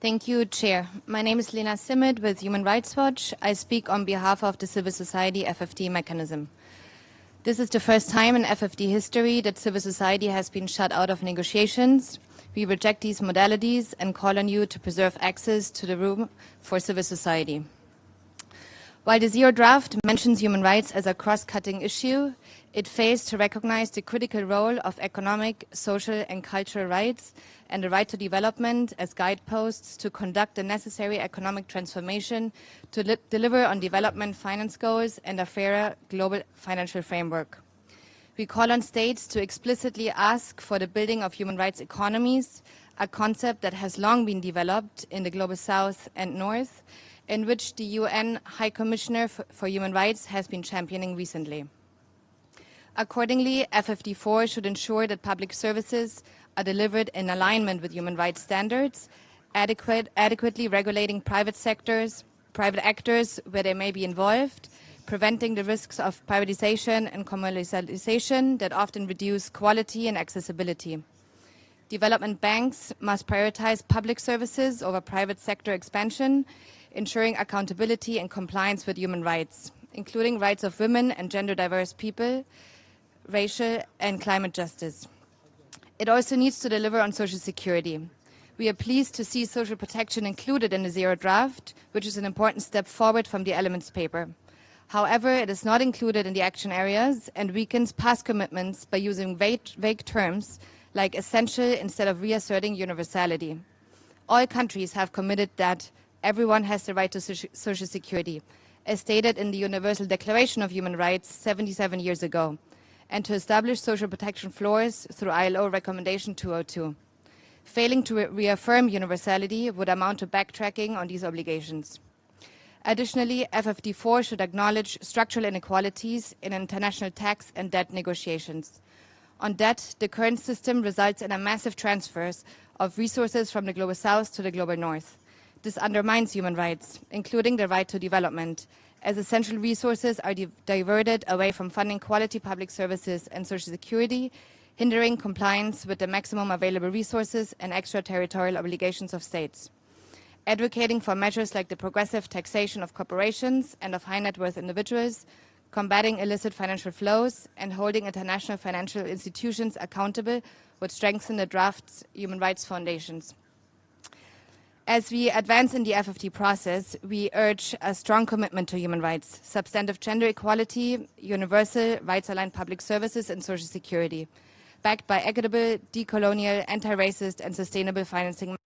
Thank you, Chair. My name is Lena Simet with Human Rights Watch. I speak on behalf of the civil society FfD mechanism. This is the first time in FfD history that civil society has been shut out of negotiations. We reject these modalities and call on you to preserve access to the room for civil society. While the Zero Draft mentions human rights as a cross-cutting issue, it fails to recognize the critical role of economic, social, and cultural rights and the right to development as guideposts to conduct the necessary economic transformation to deliver on development finance goals and a fairer global financial framework. We call on states to explicitly ask for the building of human rights economies, a concept that has long been developed in the Global South and North, in which the UN High Commissioner for Human Rights has been championing recently. Accordingly, FfD4 should ensure that public services are delivered in alignment with human rights standards, adequately regulating private actors where they may be involved, preventing the risks of privatization and commercialization that often reduce quality and accessibility. Development banks must prioritize public services over private sector expansion, ensuring accountability and compliance with human rights, including rights of women and gender diverse people, racial and climate justice. It also needs to deliver on social security. We are pleased to see social protection included in the Zero Draft, which is an important step forward from the Elements paper. However, it is not included in the action areas and weakens past commitments by using vague terms like essential instead of reasserting universality. All countries have committed that everyone has the right to social security, as stated in the Universal Declaration of Human Rights 77 years ago, and to establish social protection floors through ILO Recommendation 202. Failing to reaffirm universality would amount to backtracking on these obligations. Additionally, FfD4 should acknowledge structural inequalities in international tax and debt negotiations. On debt, the current system results in a massive transfers of resources from the Global South to the Global North. This undermines human rights, including the right to development, as essential resources are diverted away from funding quality public services and social security, hindering compliance with the maximum available resources and extraterritorial obligations of states. Advocating for measures like the progressive taxation of corporations and of high net worth individuals, combating illicit financial flows, and holding international financial institutions accountable would strengthen the draft's human rights foundations. As we advance in the FfD process, we urge a strong commitment to human rights, substantive gender equality, universal rights-aligned public services and social security, backed by equitable, decolonial, anti-racist and sustainable financing